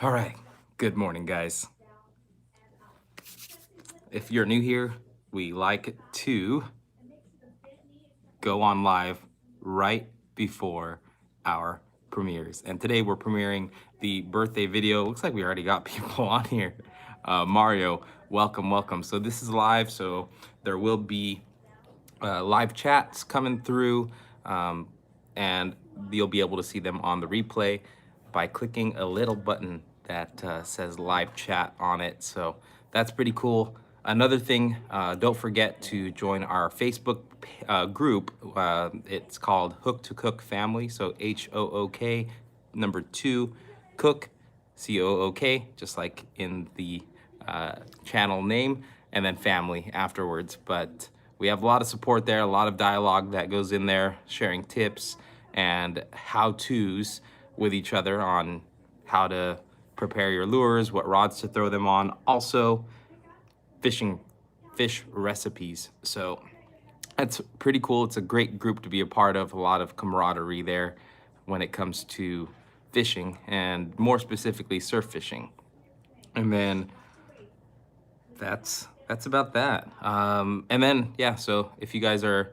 All right, good morning, guys. If you're new here, we like to go on live right before our premieres. And today we're premiering the birthday video. Looks like we already got people on here. Mario, welcome, welcome. So this is live, so there will be live chats coming through, and you'll be able to see them on the replay by clicking a little button that says live chat on it. So that's pretty cool. Another thing, don't forget to join our Facebook group. It's called Hook to Cook Family. So HOOK number 2 Cook, COOK, just like in the channel name, and then family afterwards. But we have a lot of support there, a lot of dialogue that goes in there, sharing tips and how-tos with each other on how to prepare your lures, what rods to throw them on, also fish recipes. So that's pretty cool. It's a great group to be a part of, a lot of camaraderie there when it comes to fishing, and more specifically surf fishing. And then that's about that. And then, yeah, so if you guys are,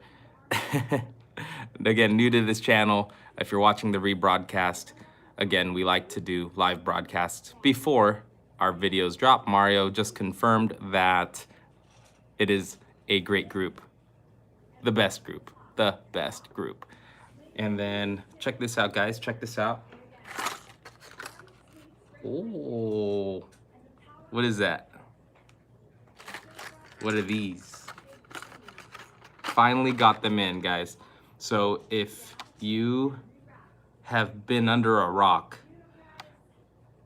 again, new to this channel, if you're watching the rebroadcast, again, we like to do live broadcasts before our videos drop. Mario just confirmed that it is a great group, the best group. And then check this out, guys, check this out. Oh, what is that? What are these? Finally got them in, guys. So if you have been under a rock,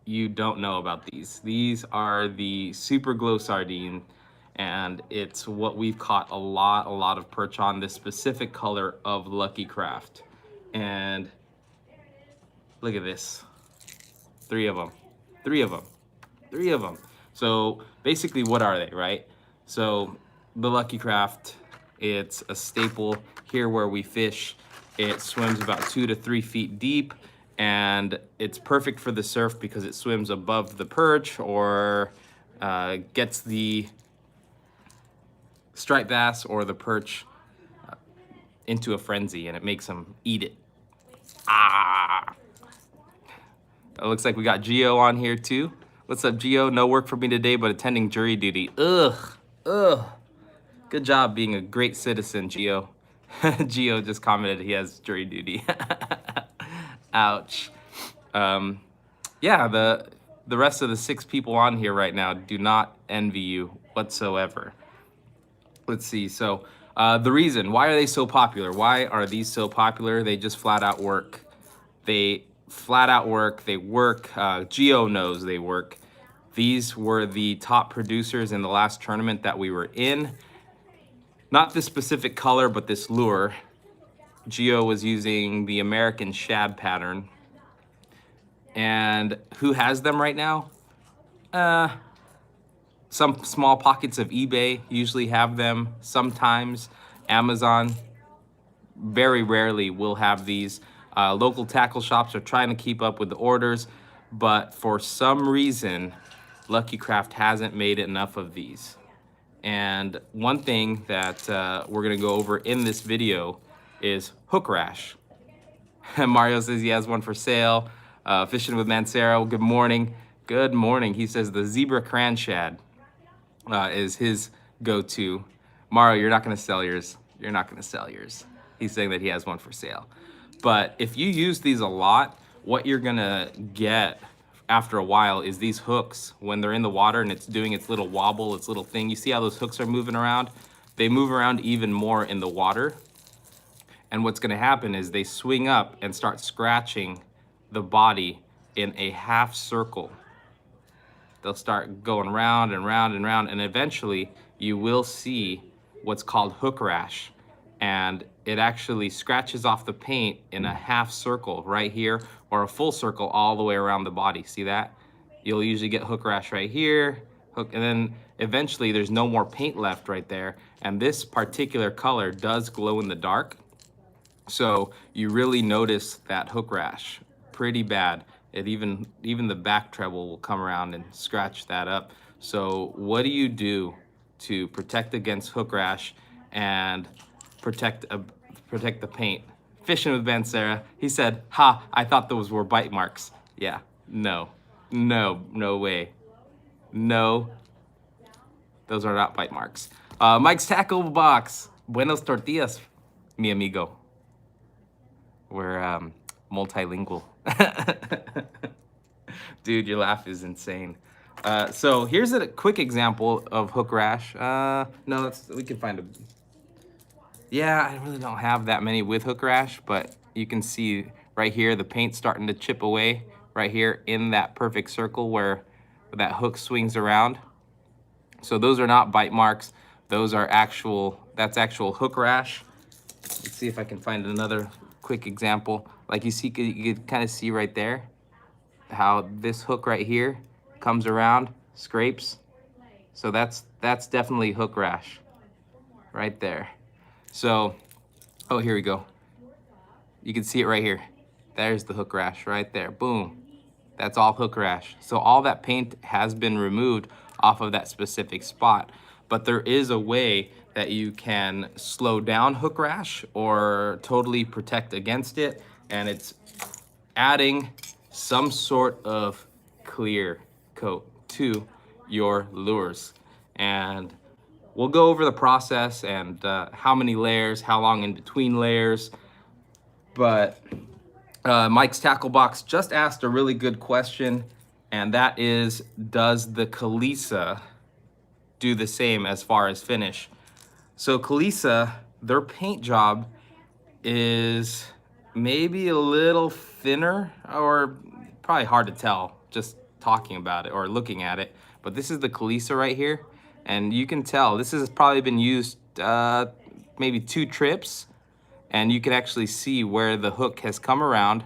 you don't know about these. These are the super glow sardine, and it's what we've caught a lot of perch on, this specific color of Lucky Craft. And look at this, three of them. So basically, what are they, right? So the Lucky Craft, it's a staple here where we fish. It swims about 2 to 3 feet deep, and it's perfect for the surf because it swims above the perch or gets the striped bass or the perch into a frenzy, and it makes them eat it. It looks like we got Gio on here too. What's up, Gio? No work for me today, but attending jury duty. Ugh. Good job being a great citizen, Gio. Gio just commented he has jury duty. Ouch. Yeah, the rest of the 6 people on here right now do not envy you whatsoever. Let's see. So the reason, why are they so popular? Why are these so popular? They just flat out work. They work. Geo knows they work. These were the top producers in the last tournament that we were in. Not this specific color, but this lure. Geo was using the American shad pattern. And who has them right now? Some small pockets of eBay usually have them. Sometimes Amazon, very rarely, will have these. Local tackle shops are trying to keep up with the orders, but for some reason, Lucky Craft hasn't made enough of these. And one thing that we're gonna go over in this video is hook rash. Mario says he has one for sale. Fishing with Mansera, good morning. Good morning. He says the zebra cran shad is his go-to. Mario, you're not gonna sell yours. You're not gonna sell yours. He's saying that he has one for sale. But if you use these a lot, what you're gonna get after a while is these hooks, when they're in the water and it's doing its little wobble, its little thing. You see how those hooks are moving around? They move around even more in the water. And what's gonna happen is they swing up and start scratching the body in a half circle. They'll start going round and round and round, and eventually you will see what's called hook rash. And it actually scratches off the paint in a half circle right here, or a full circle all the way around the body. See that? You'll usually get hook rash right here, and then eventually there's no more paint left right there. And this particular color does glow in the dark. So you really notice that hook rash pretty bad. It even the back treble will come around and scratch that up. So what do you do to protect against hook rash and protect protect the paint? Fishing with Mansera, he said, "Ha! I thought those were bite marks." Yeah, no, no way, no, those are not bite marks. Mike's tackle box. Buenos tortillas, mi amigo. We're multilingual. Dude, your laugh is insane. So here's a quick example of hook rash. No, we can find a. Yeah, I really don't have that many with hook rash, but you can see right here the paint starting to chip away right here in that perfect circle where that hook swings around. So those are not bite marks. Those are that's actual hook rash. Let's see if I can find another quick example. Like you can kind of see right there how this hook right here comes around, scrapes. So that's definitely hook rash right there. So, oh, here we go. You can see it right here. There's the hook rash right there. Boom. That's all hook rash. So all that paint has been removed off of that specific spot. But there is a way that you can slow down hook rash or totally protect against it. And it's adding some sort of clear coat to your lures. And we'll go over the process and how many layers, how long in between layers. But Mike's Tackle Box just asked a really good question, and that is, does the Kalisa do the same as far as finish? So Kalisa, their paint job is maybe a little thinner, or probably hard to tell just talking about it or looking at it. But this is the Kalisa right here, and you can tell this has probably been used maybe 2 trips, and you can actually see where the hook has come around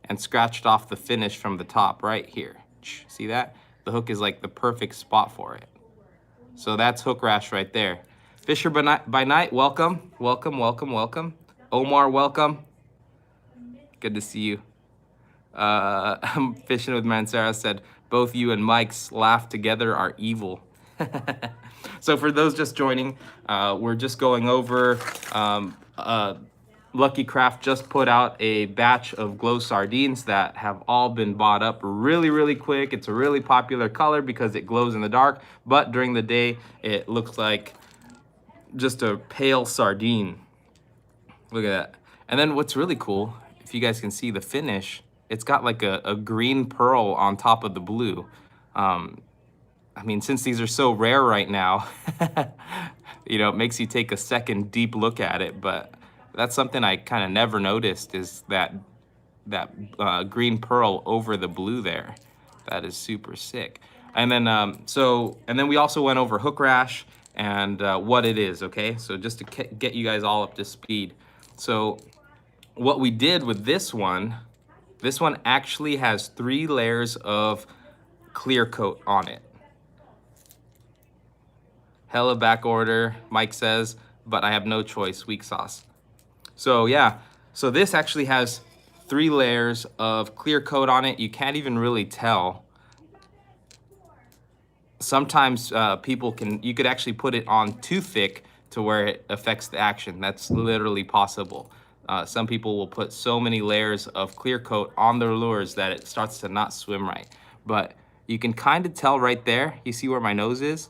and scratched off the finish from the top right here. See that? The hook is like the perfect spot for it. So that's hook rash right there. Fisher by Night, welcome, welcome, welcome, welcome. Omar, welcome. Good to see you. Fishing with Mansera said, both you and Mike's laugh together are evil. So for those just joining, we're just going over, Lucky Craft just put out a batch of glow sardines that have all been bought up really quick. It's a really popular color because it glows in the dark, but during the day, it looks like just a pale sardine. Look at that. And then what's really cool, if you guys can see the finish, it's got like a green pearl on top of the blue. I mean, since these are so rare right now, you know, it makes you take a second deep look at it, but that's something I kind of never noticed, is that green pearl over the blue there. That is super sick. And then, and then we also went over hook rash and what it is, okay? So just to get you guys all up to speed. So what we did with this one actually has 3 layers of clear coat on it. Hella back order, Mike says, but I have no choice, weak sauce. So yeah, so this actually has 3 layers of clear coat on it. You can't even really tell. Sometimes you could actually put it on too thick to where it affects the action. That's literally possible. Some people will put so many layers of clear coat on their lures that it starts to not swim right. But you can kind of tell right there, you see where my nose is?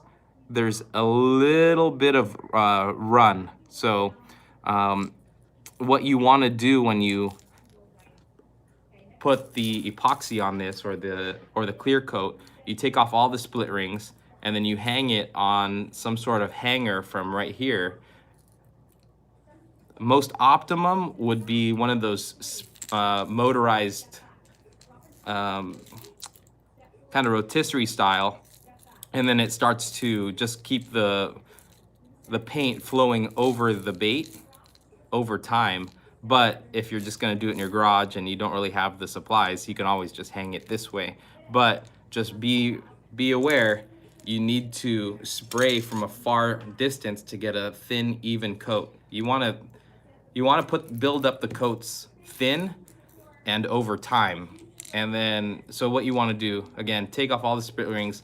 There's a little bit of run. So what you want to do when you put the epoxy on this or the clear coat, you take off all the split rings and then you hang it on some sort of hanger from right here. Most optimum would be one of those motorized kind of rotisserie style, and then it starts to just keep the paint flowing over the bait over time. But if you're just gonna do it in your garage and you don't really have the supplies, you can always just hang it this way. But just be aware, you need to spray from a far distance to get a thin, even coat. You wanna build up the coats thin and over time. And then, so what you want to do, again, take off all the split rings,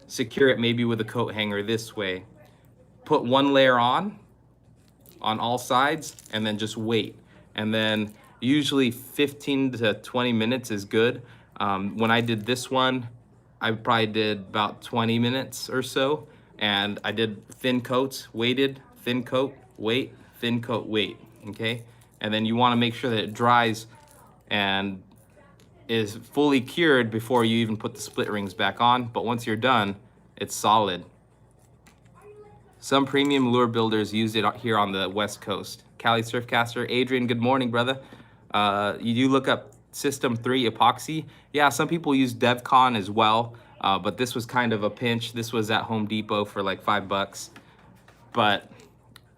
secure it maybe with a coat hanger this way, put one layer on all sides, and then just wait. And then usually 15 to 20 minutes is good. When I did this one, I probably did about 20 minutes or so, and I did thin coats, waited, thin coat, wait, thin coat, wait, okay? And then you wanna make sure that it dries and is fully cured before you even put the split rings back on, but once you're done, it's solid. Some premium lure builders use it here on the West Coast. Cali Surfcaster, Adrian, good morning, brother. You do look up System 3 epoxy. Yeah, some people use DevCon as well, but this was kind of a pinch. This was at Home Depot for like $5. But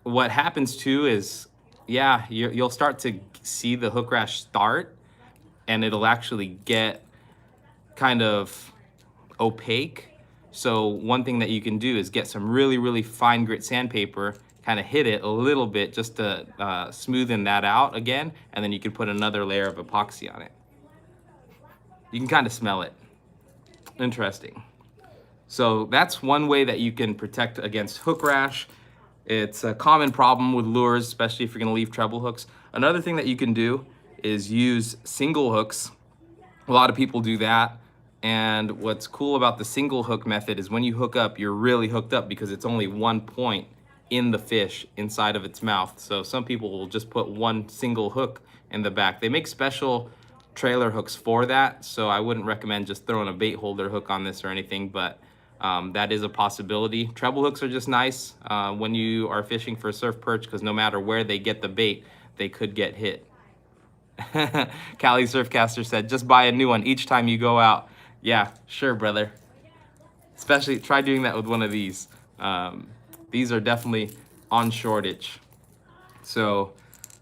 what happens too is, yeah, you'll start to see the hook rash start, and it'll actually get kind of opaque. So one thing that you can do is get some really, really fine grit sandpaper, kind of hit it a little bit just to smoothen that out again, and then you can put another layer of epoxy on it. You can kind of smell it. Interesting. So that's one way that you can protect against hook rash. It's a common problem with lures, especially if you're gonna leave treble hooks. Another thing that you can do is use single hooks. A lot of people do that. And what's cool about the single hook method is when you hook up, you're really hooked up because it's only one point in the fish inside of its mouth. So some people will just put one single hook in the back. They make special trailer hooks for that, so I wouldn't recommend just throwing a bait holder hook on this or anything, but that is a possibility. Treble hooks are just nice when you are fishing for surf perch, because no matter where they get the bait, they could get hit. Cali Surfcaster said, just buy a new one each time you go out. Yeah, sure, brother. Especially try doing that with one of these. These are definitely on shortage. So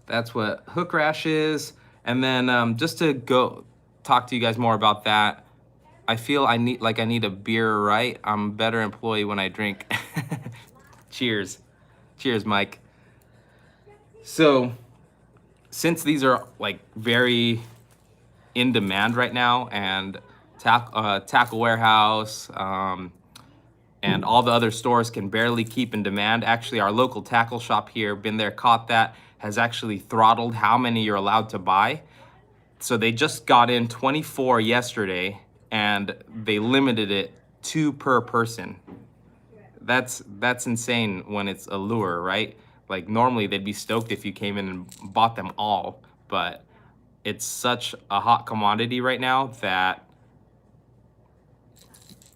that's what hook rash is. And then just to go talk to you guys more about that, I feel I need a beer, right? I'm a better employee when I drink. Cheers. Cheers, Mike. So since these are like very in demand right now, and Tackle Warehouse and all the other stores can barely keep in demand. Actually, our local tackle shop here, been there, caught that, has actually throttled how many you're allowed to buy. So they just got in 24 yesterday, and they limited it 2 per person. That's insane when it's a lure, right? Like normally they'd be stoked if you came in and bought them all, but it's such a hot commodity right now that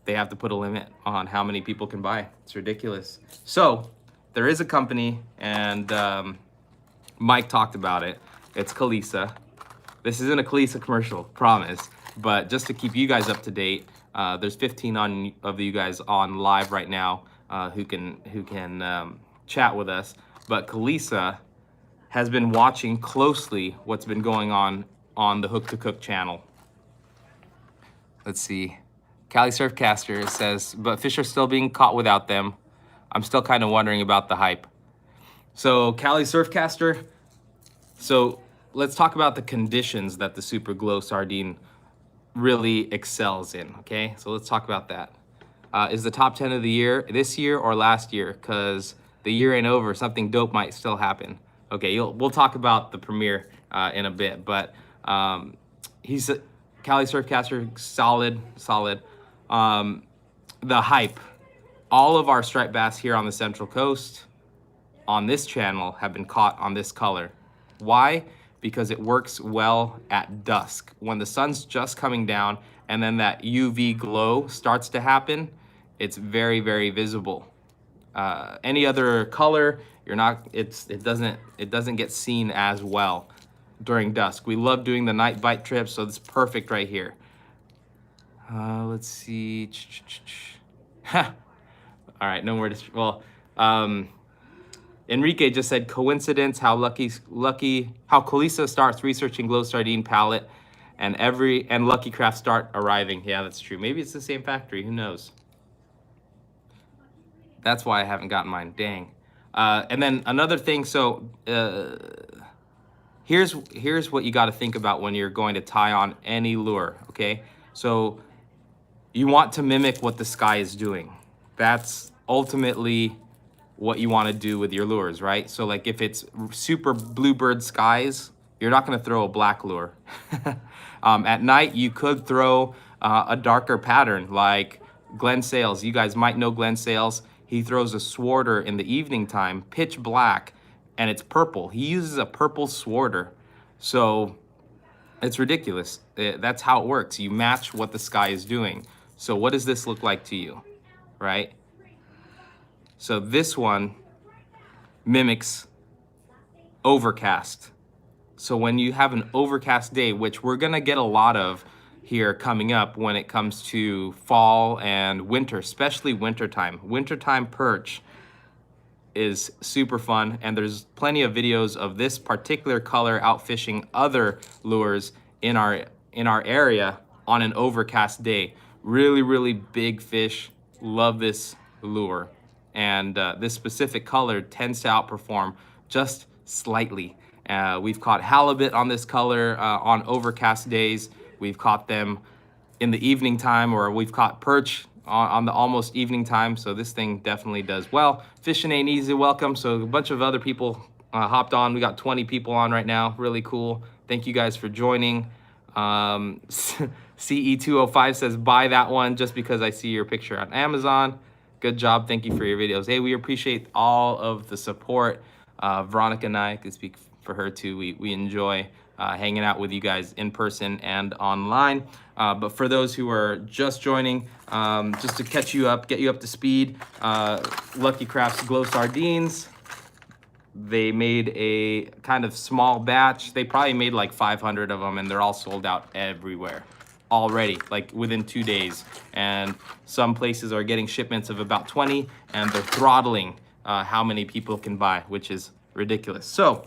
they have to put a limit on how many people can buy. It's ridiculous. So there is a company, and Mike talked about it. It's Kalisa. This isn't a Kalisa commercial, promise. But just to keep you guys up to date, there's 15 of you guys on live right now who can chat with us. But Kalisa has been watching closely what's been going on the Hook to Cook channel. Let's see. Cali Surfcaster says, but fish are still being caught without them. I'm still kind of wondering about the hype. So Cali Surfcaster, so let's talk about the conditions that the Super Glow sardine really excels in, okay? So let's talk about that. Is the top 10 of the year, this year or last year? Because the year ain't over, something dope might still happen. Okay, we'll talk about the premiere in a bit, but he's a Cali Surfcaster, solid. The hype. All of our striped bass here on the Central Coast on this channel have been caught on this color. Why? Because it works well at dusk. When the sun's just coming down and then that UV glow starts to happen, it's very, very visible. Any other color, it doesn't get seen as well during dusk. We love doing the night bite trips, so it's perfect right here. Let's see. All right, no more. Enrique just said, coincidence how Kalisa starts researching glow sardine palette and Lucky Craft start arriving. Yeah, that's true. Maybe it's the same factory, who knows? That's why I haven't gotten mine, dang. And then another thing, so here's what you got to think about when you're going to tie on any lure, okay? So you want to mimic what the sky is doing. That's ultimately what you want to do with your lures, right? So like if it's super bluebird skies, you're not going to throw a black lure. At night, you could throw a darker pattern like Glenn Sales. You guys might know Glenn Sales. He throws a swarter in the evening time, pitch black, and it's purple. He uses a purple swarter. So it's ridiculous. That's how it works. You match what the sky is doing. So what does this look like to you, right? So this one mimics overcast. So when you have an overcast day, which we're gonna get a lot of here coming up when it comes to fall and winter, especially wintertime. Wintertime perch is super fun, and there's plenty of videos of this particular color out fishing other lures in our area on an overcast day. Really, really big fish love this lure, and this specific color tends to outperform just slightly. We've caught halibut on this color on overcast days. We've caught them in the evening time, or we've caught perch on the almost evening time. So this thing definitely does well. Fishing Ain't Easy, welcome. So a bunch of other people hopped on. We got 20 people on right now. Really cool. Thank you guys for joining. CE205 says, buy that one just because I see your picture on Amazon. Good job. Thank you for your videos. Hey, we appreciate all of the support. Veronica and I could speak for her too. We enjoy hanging out with you guys in person and online. But for those who are just joining, just to catch you up, get you up to speed, Lucky Crafts Glow Sardines. They made a kind of small batch. They probably made like 500 of them, and they're all sold out everywhere already, like within 2 days. And some places are getting shipments of about 20, and they're throttling how many people can buy, which is ridiculous. So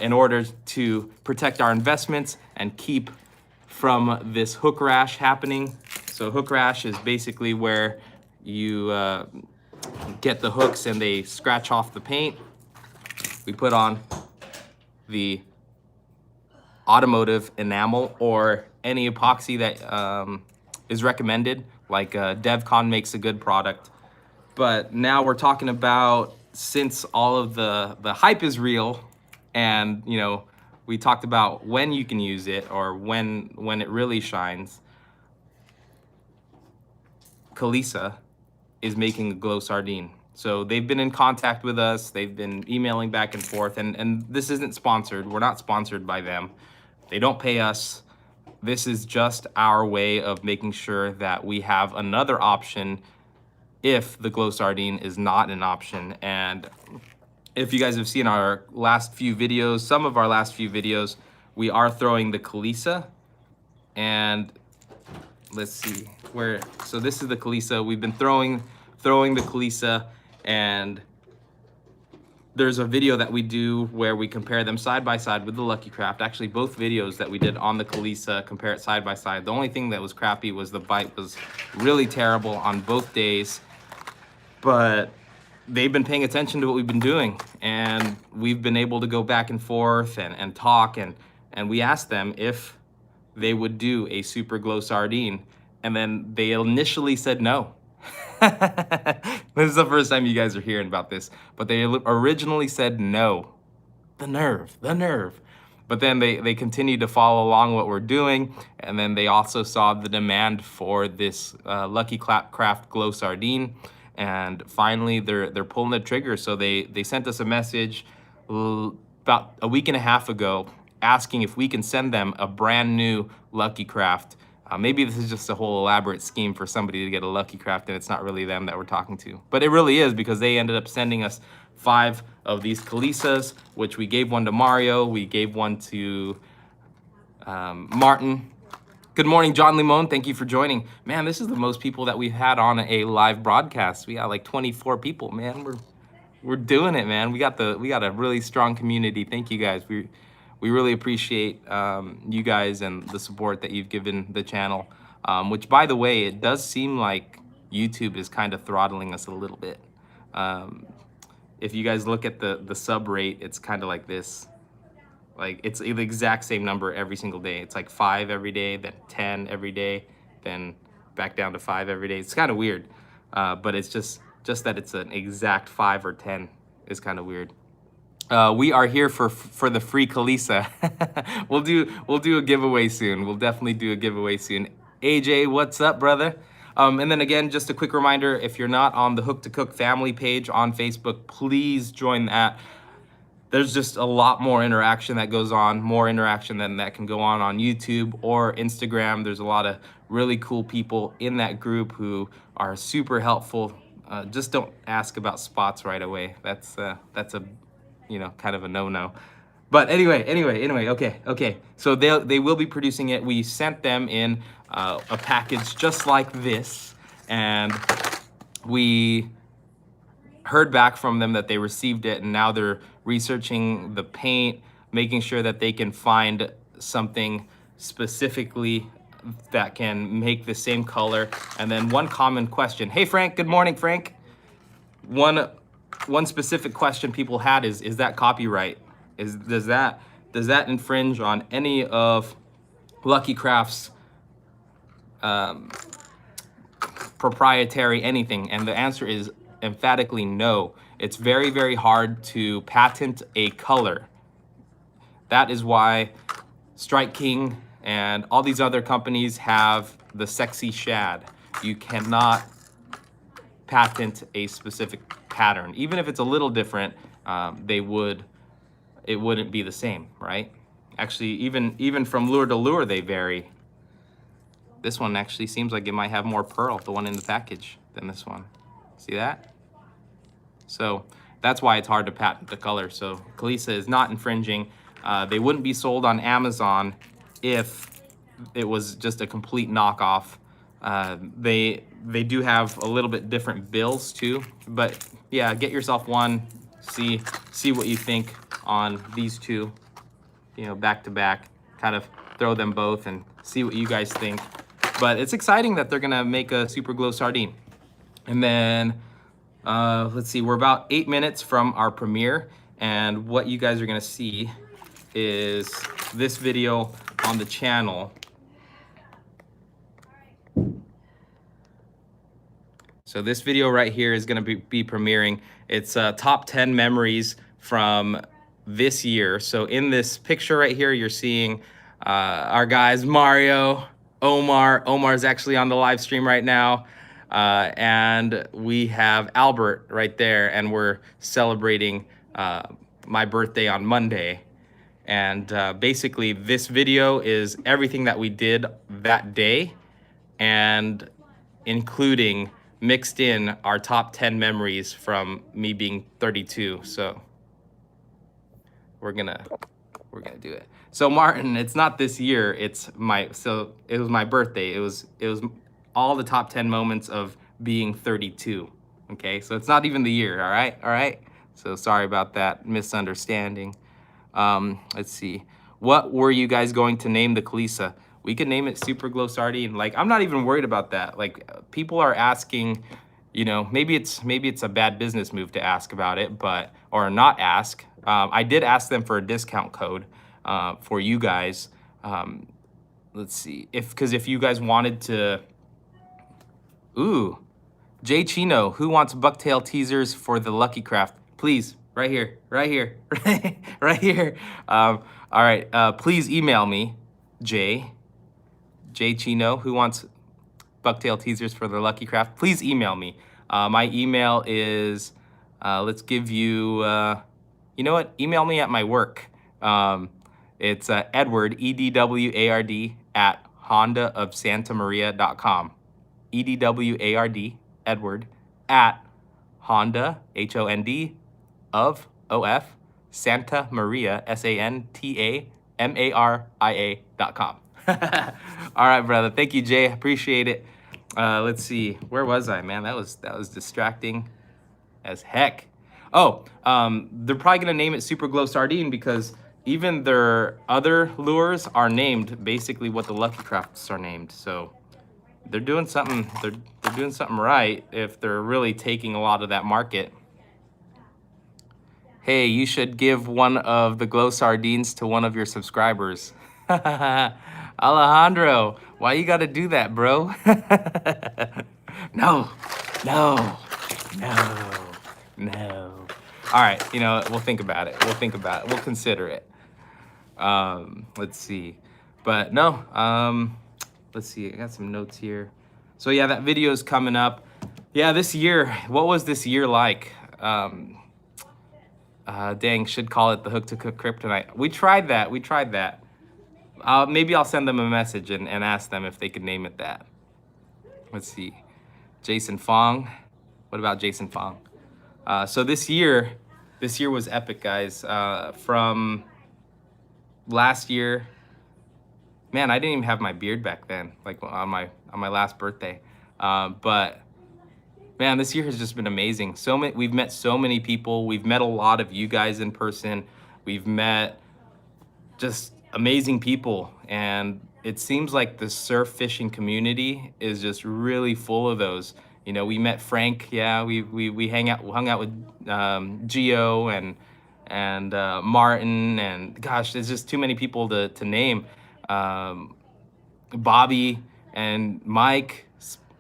in order to protect our investments and keep from this hook rash happening, so hook rash is basically where you get the hooks and they scratch off the paint. We put on the automotive enamel or any epoxy that is recommended, like DevCon makes a good product. But now we're talking about, since all of the hype is real, and you know, we talked about when you can use it or when it really shines. Kalisa is making a glow sardine. So they've been in contact with us. They've been emailing back and forth, and this isn't sponsored. We're not sponsored by them. They don't pay us. This is just our way of making sure that we have another option if the glow sardine is not an option. And if you guys have seen our last few videos, some of our last few videos, we are throwing the Kalisa. And let's see where, so this is the Kalisa. We've been throwing the Kalisa, and there's a video that we do where we compare them side by side with the Lucky Craft. Actually, both videos that we did on the Kalisa compare it side by side. The only thing that was crappy was the bite was really terrible on both days, but they've been paying attention to what we've been doing, and we've been able to go back and forth and talk, and we asked them if they would do a super glow sardine, and then they initially said no. This is the first time you guys are hearing about this, but they originally said no. The nerve. But then they continued to follow along what we're doing, and then they also saw the demand for this Lucky Craft Glow Sardine, and finally they're pulling the trigger. So they sent us a message about a week and a half ago asking if we can send them a brand new Lucky Craft. Maybe this is just a whole elaborate scheme for somebody to get a Lucky Craft, and it's not really them that we're talking to. But it really is, because they ended up sending us 5 of these Kalisas, which we gave one to Mario, we gave one to Martin. Good morning, John Limon. Thank you for joining. Man, this is the most people that we've had on a live broadcast. We got like 24 people, man. We're doing it, man. We got a really strong community. Thank you guys. We really appreciate you guys and the support that you've given the channel, which, by the way, it does seem like YouTube is kind of throttling us a little bit. If you guys look at the sub rate, it's kind of like this. Like it's the exact same number every single day. It's like 5 every day, then 10 every day, then back down to 5 every day. It's kind of weird, but it's just that it's an exact 5 or 10 is kind of weird. We are here for the free Kalisa. we'll do a giveaway soon. We'll definitely do a giveaway soon. AJ, what's up, brother? And then again, just a quick reminder, if you're not on the Hook to Cook family page on Facebook, please join that. There's just a lot more interaction that goes on, more interaction than that can go on YouTube or Instagram. There's a lot of really cool people in that group who are super helpful. Just don't ask about spots right away. That's a kind of a no-no. But anyway, okay. So they will be producing it. We sent them in a package just like this, and we heard back from them that they received it, and now they're researching the paint, making sure that they can find something specifically that can make the same color. And then one common question. Hey Frank, good morning, Frank. One specific question people had is that copyright? Does that infringe on any of Lucky Craft's proprietary anything? And the answer is emphatically no. It's very, very hard to patent a color. That is why Strike King and all these other companies have the sexy shad. You cannot patent a specific pattern. Even if it's a little different, it wouldn't be the same, right? Actually, even from lure to lure, they vary. This one actually seems like it might have more pearl, the one in the package, than this one. See that? So that's why it's hard to patent the color. So Kalisa is not infringing. They wouldn't be sold on Amazon if it was just a complete knockoff. They do have a little bit different bills too, but yeah, get yourself one, see what you think on these two, back to back, kind of throw them both and see what you guys think. But it's exciting that they're gonna make a super glow sardine. And then let's see, we're about 8 minutes from our premiere, and what you guys are gonna see is this video on the channel. So this video right here is gonna be premiering. It's top 10 memories from this year. So in this picture right here, you're seeing our guys, Mario, Omar. Omar's actually on the live stream right now. And we have Albert right there, and we're celebrating my birthday on Monday. And basically this video is everything that we did that day, and including mixed in our top 10 memories from me being 32. So we're gonna do it. So Martin, it's not this year, it was my birthday. It was all the top 10 moments of being 32. Okay, so it's not even the year, all right? So sorry about that misunderstanding. Let's see. What were you guys going to name the Kalisa? We could name it Super Glow Sardine. Like, I'm not even worried about that. Like, people are asking, maybe it's a bad business move to ask about it, or not ask. I did ask them for a discount code for you guys. Let's see, because if you guys wanted to, Jay Chino, who wants bucktail teasers for the Lucky Craft? Please, right here. All right, please email me, Jay Chino, who wants bucktail teasers for the Lucky Craft. Please email me. My email is, let's give you, you know what? Email me at my work. It's Edward, EDWARD, at hondaofsantamaria.com. EDWARD, Edward, at Honda, HOND, of, OF, Santa Maria, SANTAMARIA.com. All right, brother. Thank you, Jay. Appreciate it. Let's see. Where was I, man? That was distracting as heck. Oh, they're probably gonna name it Super Glow Sardine because even their other lures are named basically what the Lucky Crafts are named. So they're doing something. They're doing something right if they're really taking a lot of that market. Hey, you should give one of the glow sardines to one of your subscribers. Alejandro, why you gotta do that, bro? No, no, no, no. All right, you know, we'll think about it. We'll think about it. We'll consider it. Let's see. But no, let's see. I got some notes here. So yeah, that video is coming up. Yeah, this year, what was this year like? Dang, should call it the Hook to Cook Kryptonite. We tried that. We tried that. Maybe I'll send them a message and ask them if they could name it that. Let's see. Jason Fong. What about Jason Fong? So this year was epic, guys. From last year, man, I didn't even have my beard back then, like on my last birthday. But man, this year has just been amazing. We've met so many people. We've met a lot of you guys in person. We've met just amazing people, and it seems like the surf fishing community is just really full of those. You know, we met Frank. Yeah, we hung out with Gio and Martin, and gosh, there's just too many people to name. Bobby and Mike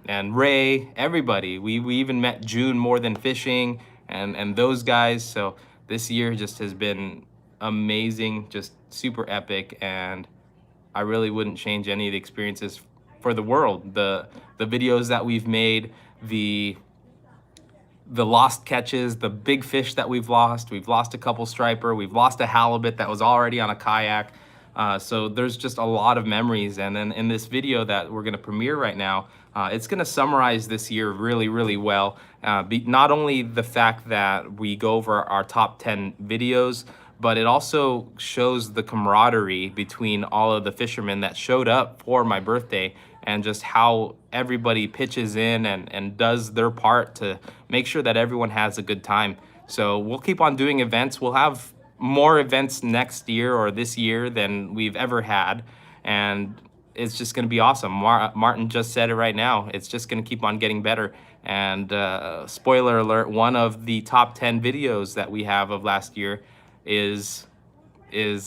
and Ray, everybody. We even met June More Than Fishing and those guys. So this year just has been amazing, just super epic, and I really wouldn't change any of the experiences for the world. The videos that we've made, the lost catches, the big fish that we've lost a couple striper, we've lost a halibut that was already on a kayak. So there's just a lot of memories. And then in this video that we're gonna premiere right now, it's gonna summarize this year really, really well. Not only the fact that we go over our top 10 videos, but it also shows the camaraderie between all of the fishermen that showed up for my birthday, and just how everybody pitches in and does their part to make sure that everyone has a good time. So we'll keep on doing events. We'll have more events next year or this year than we've ever had, and it's just gonna be awesome. Martin just said it right now. It's just gonna keep on getting better. And spoiler alert, one of the top 10 videos that we have of last year is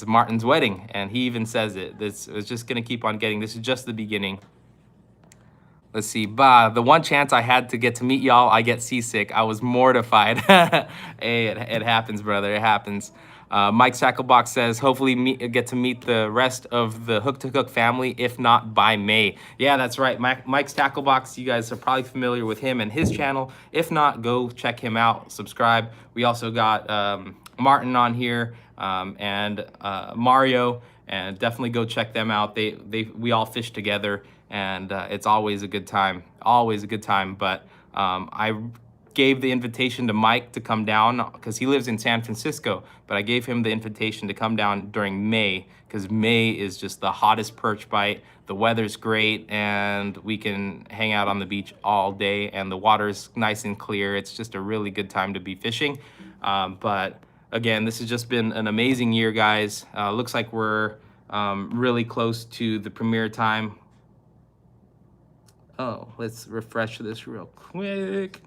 Martin's wedding, and he even says it. It's just gonna keep on getting. This is just the beginning. Let's see. The one chance I had to get to meet y'all, I get seasick. I was mortified. Hey, it happens, brother. It happens. Mike Shacklebox says, hopefully get to meet the rest of the Hook to Cook family, if not by May. Yeah, that's right. Mike Shacklebox, you guys are probably familiar with him and his channel. If not, go check him out, subscribe. We also got Martin on here, and Mario, and definitely go check them out. We all fish together, and it's always a good time, but I gave the invitation to Mike to come down because he lives in San Francisco, but I gave him the invitation to come down during May, because May is just the hottest perch bite. The weather's great, and we can hang out on the beach all day, and the water's nice and clear. It's just a really good time to be fishing. But again, this has just been an amazing year, guys. Looks like we're really close to the premiere time. Oh, let's refresh this real quick.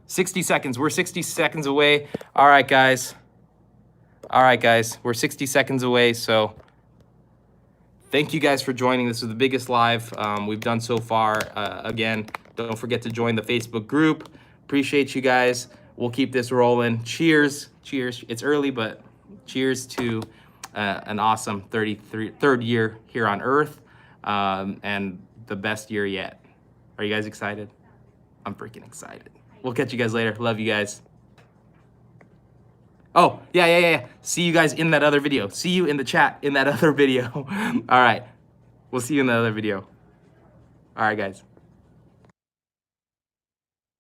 60 seconds. We're 60 seconds away. All right, guys. We're 60 seconds away. So thank you guys for joining. This is the biggest live we've done so far. Again, don't forget to join the Facebook group. Appreciate you guys. We'll keep this rolling. Cheers. Cheers. It's early, but cheers to an awesome 33rd year here on Earth, and the best year yet. Are you guys excited? I'm freaking excited. We'll catch you guys later. Love you guys. Oh, yeah. See you guys in that other video. See you in the chat in that other video. All right. We'll see you in the other video. All right, guys.